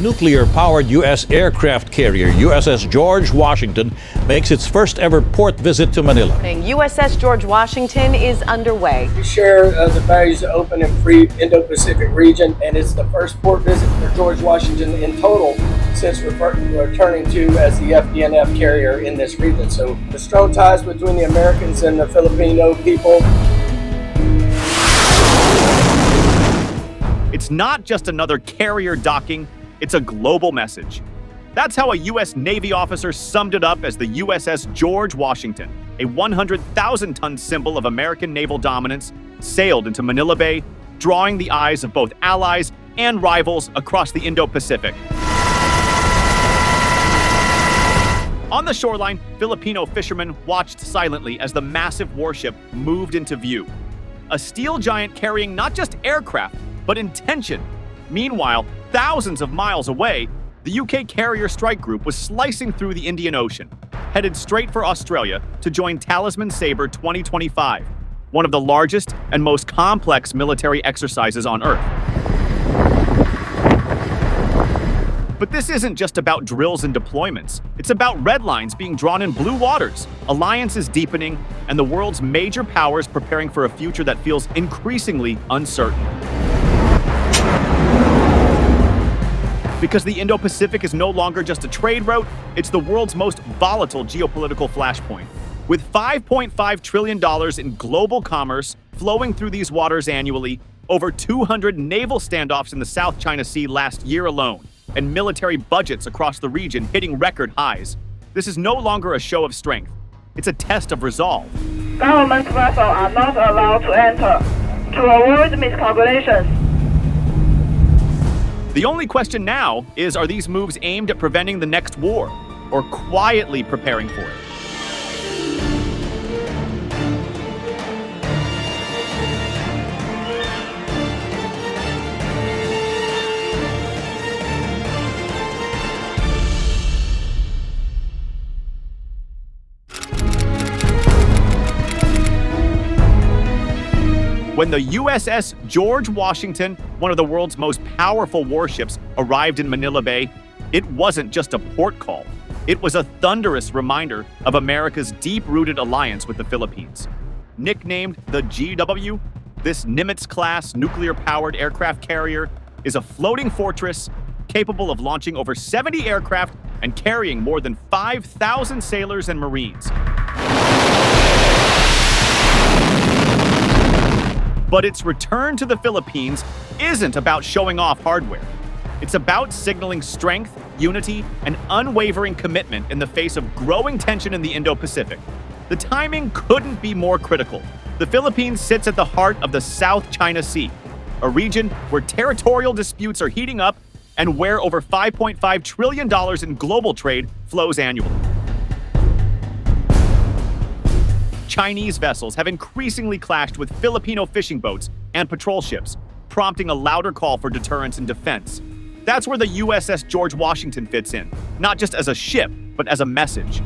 nuclear-powered U.S. aircraft carrier USS George Washington makes its first ever port visit to Manila. USS George Washington is underway. We share the values of open and free Indo-Pacific region, and it's the first port visit for George Washington in total since returning to as the FDNF carrier in this region. So the strong ties between the Americans and the Filipino people. It's not just another carrier docking, it's a global message. That's how a U.S. Navy officer summed it up as the USS George Washington, a 100,000-ton symbol of American naval dominance, sailed into Manila Bay, drawing the eyes of both allies and rivals across the Indo-Pacific. On the shoreline, Filipino fishermen watched silently as the massive warship moved into view. A steel giant carrying not just aircraft, but intention. Meanwhile, thousands of miles away, the UK carrier strike group was slicing through the Indian Ocean, headed straight for Australia to join Talisman Sabre 2025, one of the largest and most complex military exercises on Earth. But this isn't just about drills and deployments. It's about red lines being drawn in blue waters, alliances deepening, and the world's major powers preparing for a future that feels increasingly uncertain. Because the Indo-Pacific is no longer just a trade route, it's the world's most volatile geopolitical flashpoint. With $5.5 trillion in global commerce flowing through these waters annually, over 200 naval standoffs in the South China Sea last year alone, and military budgets across the region hitting record highs, this is no longer a show of strength. It's a test of resolve. Government vessels are not allowed to enter to avoid miscalculations. The only question now is, are these moves aimed at preventing the next war, or quietly preparing for it? When the USS George Washington, one of the world's most powerful warships, arrived in Manila Bay, it wasn't just a port call. It was a thunderous reminder of America's deep-rooted alliance with the Philippines. Nicknamed the GW, this Nimitz-class nuclear-powered aircraft carrier is a floating fortress capable of launching over 70 aircraft and carrying more than 5,000 sailors and Marines. But its return to the Philippines isn't about showing off hardware. It's about signaling strength, unity, and unwavering commitment in the face of growing tension in the Indo-Pacific. The timing couldn't be more critical. The Philippines sits at the heart of the South China Sea, a region where territorial disputes are heating up and where over $5.5 trillion in global trade flows annually. Chinese vessels have increasingly clashed with Filipino fishing boats and patrol ships, prompting a louder call for deterrence and defense. That's where the USS George Washington fits in, not just as a ship, but as a message.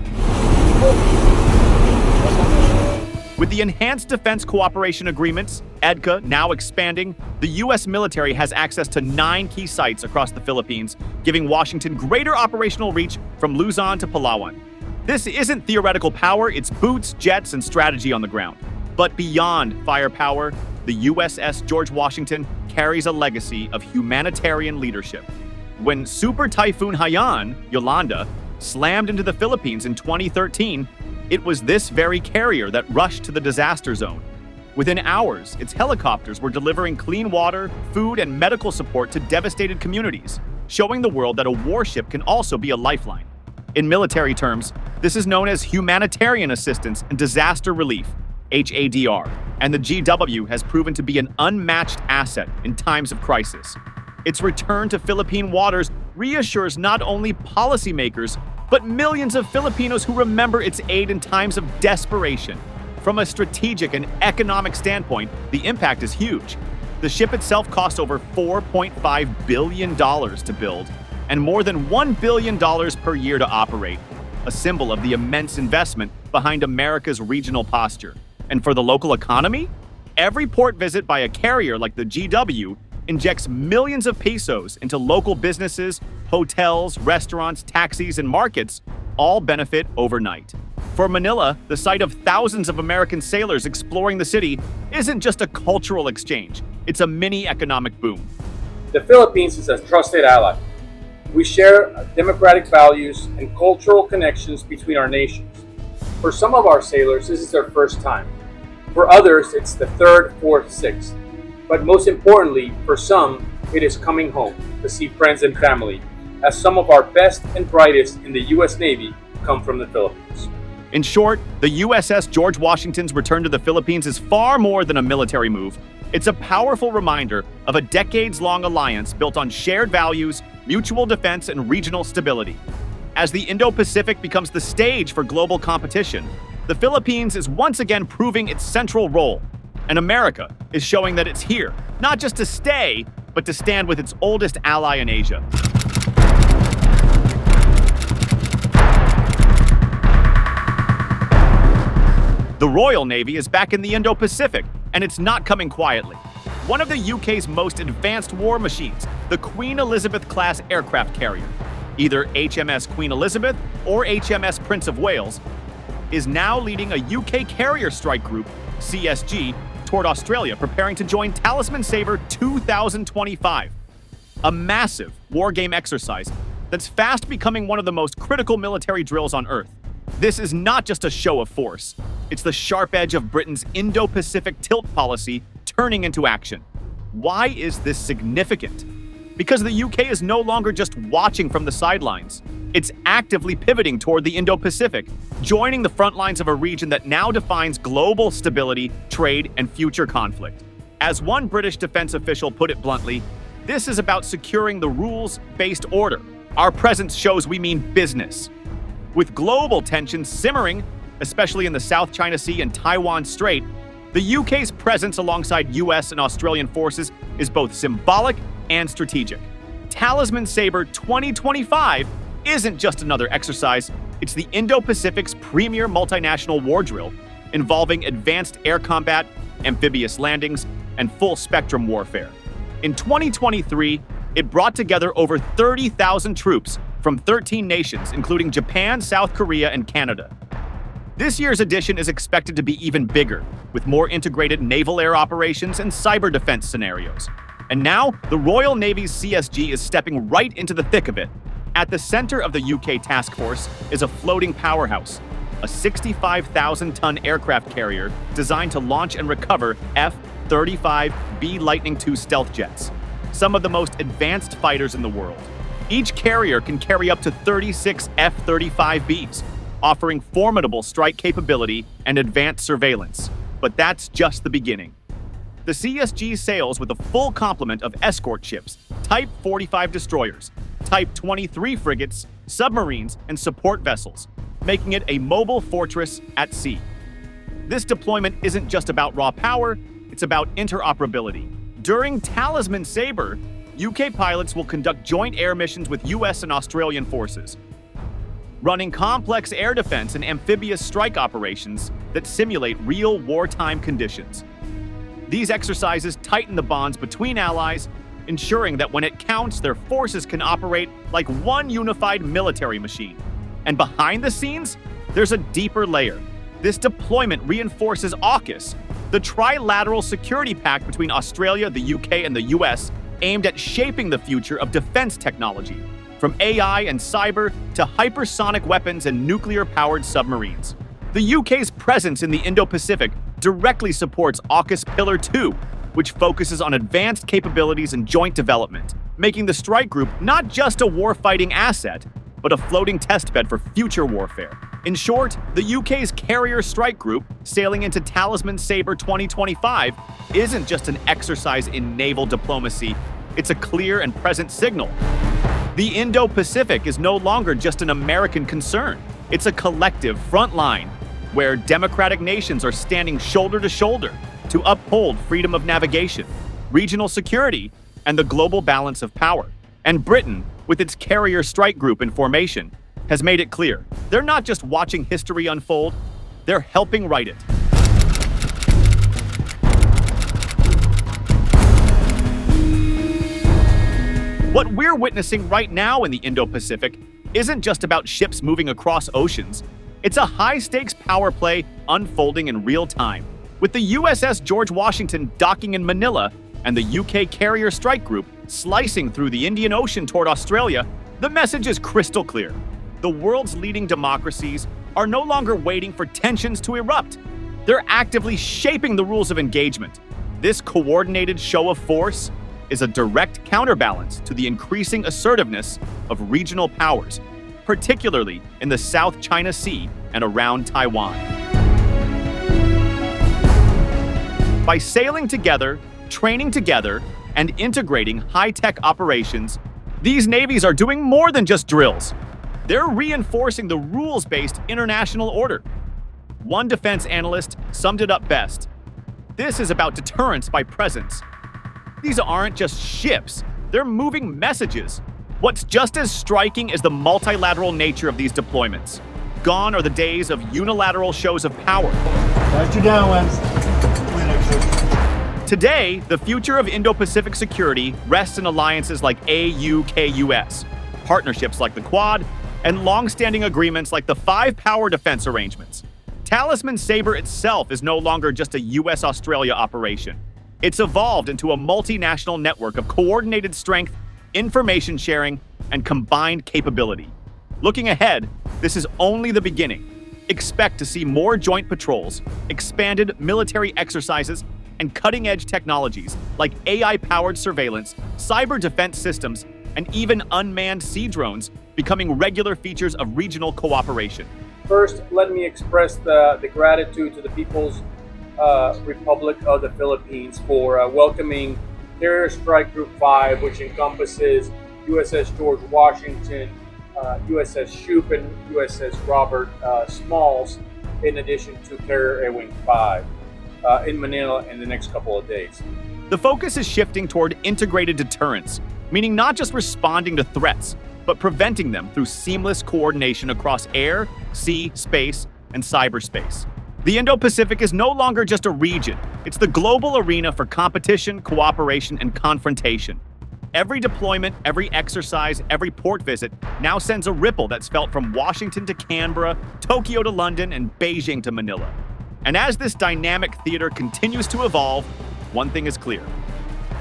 With the Enhanced Defense Cooperation Agreements, EDCA, now expanding, the U.S. military has access to 9 key sites across the Philippines, giving Washington greater operational reach from Luzon to Palawan. This isn't theoretical power, it's boots, jets, and strategy on the ground. But beyond firepower, the USS George Washington carries a legacy of humanitarian leadership. When Super Typhoon Haiyan, Yolanda, slammed into the Philippines in 2013, it was this very carrier that rushed to the disaster zone. Within hours, its helicopters were delivering clean water, food, and medical support to devastated communities, showing the world that a warship can also be a lifeline. In military terms, this is known as Humanitarian Assistance and Disaster Relief, HADR, and the GW has proven to be an unmatched asset in times of crisis. Its return to Philippine waters reassures not only policymakers, but millions of Filipinos who remember its aid in times of desperation. From a strategic and economic standpoint, the impact is huge. The ship itself cost over $4.5 billion to build, and more than $1 billion per year to operate, a symbol of the immense investment behind America's regional posture. And for the local economy, every port visit by a carrier like the GW injects millions of pesos into local businesses, hotels, restaurants, taxis, and markets, all benefit overnight. For Manila, the site of thousands of American sailors exploring the city isn't just a cultural exchange, it's a mini economic boom. The Philippines is a trusted ally. We share democratic values and cultural connections between our nations. For some of our sailors, this is their first time. For others, it's the third, fourth, sixth. But most importantly, for some, it is coming home to see friends and family, as some of our best and brightest in the U.S. Navy come from the Philippines. In short, the USS George Washington's return to the Philippines is far more than a military move. It's a powerful reminder of a decades-long alliance built on shared values, mutual defense, and regional stability. As the Indo-Pacific becomes the stage for global competition, the Philippines is once again proving its central role. And America is showing that it's here, not just to stay, but to stand with its oldest ally in Asia. The Royal Navy is back in the Indo-Pacific, and it's not coming quietly. One of the UK's most advanced war machines, the Queen Elizabeth-class aircraft carrier, either HMS Queen Elizabeth or HMS Prince of Wales, is now leading a UK carrier strike group, CSG, toward Australia, preparing to join Talisman Sabre 2025, a massive wargame exercise that's fast becoming one of the most critical military drills on Earth. This is not just a show of force. It's the sharp edge of Britain's Indo-Pacific tilt policy turning into action. Why is this significant? Because the UK is no longer just watching from the sidelines. It's actively pivoting toward the Indo-Pacific, joining the front lines of a region that now defines global stability, trade, and future conflict. As one British defense official put it bluntly, this is about securing the rules-based order. Our presence shows we mean business. With global tensions simmering, especially in the South China Sea and Taiwan Strait, the UK's presence alongside US and Australian forces is both symbolic and strategic. Talisman Sabre 2025 isn't just another exercise, it's the Indo-Pacific's premier multinational war drill, involving advanced air combat, amphibious landings, and full-spectrum warfare. In 2023, it brought together over 30,000 troops from 13 nations, including Japan, South Korea, and Canada. This year's edition is expected to be even bigger, with more integrated naval air operations and cyber defense scenarios. And now, the Royal Navy's CSG is stepping right into the thick of it. At the center of the UK task force is a floating powerhouse, a 65,000-ton aircraft carrier designed to launch and recover F-35B Lightning II stealth jets, some of the most advanced fighters in the world. Each carrier can carry up to 36 F-35Bs, offering formidable strike capability and advanced surveillance. But that's just the beginning. The CSG sails with a full complement of escort ships, Type 45 destroyers, Type 23 frigates, submarines, and support vessels, making it a mobile fortress at sea. This deployment isn't just about raw power, it's about interoperability. During Talisman Sabre, UK pilots will conduct joint air missions with US and Australian forces, running complex air defense and amphibious strike operations that simulate real wartime conditions. These exercises tighten the bonds between allies, ensuring that when it counts, their forces can operate like one unified military machine. And behind the scenes, there's a deeper layer. This deployment reinforces AUKUS, the trilateral security pact between Australia, the UK, and the US, aimed at shaping the future of defense technology, from AI and cyber to hypersonic weapons and nuclear-powered submarines. The UK's presence in the Indo-Pacific directly supports AUKUS Pillar 2, which focuses on advanced capabilities and joint development, making the strike group not just a warfighting asset, but a floating testbed for future warfare. In short, the UK's carrier strike group, sailing into Talisman Sabre 2025, isn't just an exercise in naval diplomacy, it's a clear and present signal. The Indo-Pacific is no longer just an American concern. It's a collective front line where democratic nations are standing shoulder to shoulder to uphold freedom of navigation, regional security, and the global balance of power. And Britain, with its carrier strike group in formation, has made it clear they're not just watching history unfold, they're helping write it. What we're witnessing right now in the Indo-Pacific isn't just about ships moving across oceans. It's a high-stakes power play unfolding in real time, with the USS George Washington docking in Manila and the UK carrier strike group slicing through the Indian Ocean toward Australia. The message is crystal clear. The world's leading democracies are no longer waiting for tensions to erupt. They're actively shaping the rules of engagement. This coordinated show of force is a direct counterbalance to the increasing assertiveness of regional powers, particularly in the South China Sea and around Taiwan. By sailing together, training together, and integrating high-tech operations, these navies are doing more than just drills. They're reinforcing the rules-based international order. One defense analyst summed it up best. This is about deterrence by presence. These aren't just ships, they're moving messages. What's just as striking is the multilateral nature of these deployments. Gone are the days of unilateral shows of power. Got you down, Wes. Today, the future of Indo-Pacific security rests in alliances like AUKUS, partnerships like the Quad, and long-standing agreements like the Five Power Defense Arrangements. Talisman Sabre itself is no longer just a US-Australia operation. It's evolved into a multinational network of coordinated strength, information sharing, and combined capability. Looking ahead, this is only the beginning. Expect to see more joint patrols, expanded military exercises, and cutting-edge technologies like AI-powered surveillance, cyber defense systems, and even unmanned sea drones becoming regular features of regional cooperation. First, let me express the gratitude to the People's Republic of the Philippines for welcoming Carrier Strike Group 5, which encompasses USS George Washington, USS Shoup, and USS Robert Smalls, in addition to Carrier Air Wing 5 in Manila in the next couple of days. The focus is shifting toward integrated deterrence, meaning not just responding to threats, but preventing them through seamless coordination across air, sea, space, and cyberspace. The Indo-Pacific is no longer just a region. It's the global arena for competition, cooperation, and confrontation. Every deployment, every exercise, every port visit now sends a ripple that's felt from Washington to Canberra, Tokyo to London, and Beijing to Manila. And as this dynamic theater continues to evolve, one thing is clear.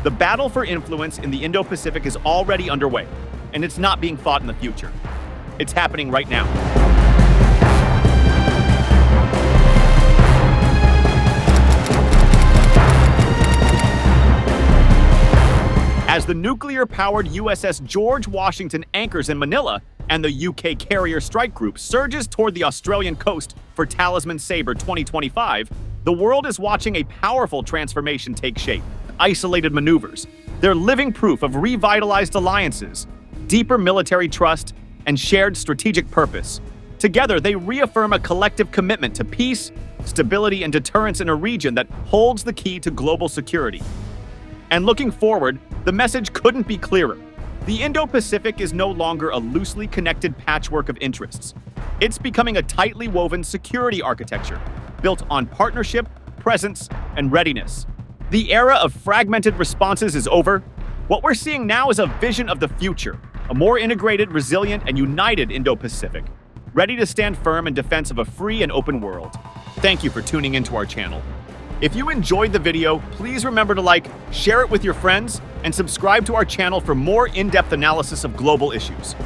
The battle for influence in the Indo-Pacific is already underway, and it's not being fought in the future. It's happening right now. As the nuclear-powered USS George Washington anchors in Manila and the UK carrier strike group surges toward the Australian coast for Talisman Sabre 2025, the world is watching a powerful transformation take shape. Isolated maneuvers. They're living proof of revitalized alliances, deeper military trust, and shared strategic purpose. Together, they reaffirm a collective commitment to peace, stability, and deterrence in a region that holds the key to global security. And looking forward, the message couldn't be clearer. The Indo-Pacific is no longer a loosely connected patchwork of interests. It's becoming a tightly woven security architecture, built on partnership, presence, and readiness. The era of fragmented responses is over. What we're seeing now is a vision of the future, a more integrated, resilient, and united Indo-Pacific, ready to stand firm in defense of a free and open world. Thank you for tuning into our channel. If you enjoyed the video, please remember to like, share it with your friends, and subscribe to our channel for more in-depth analysis of global issues.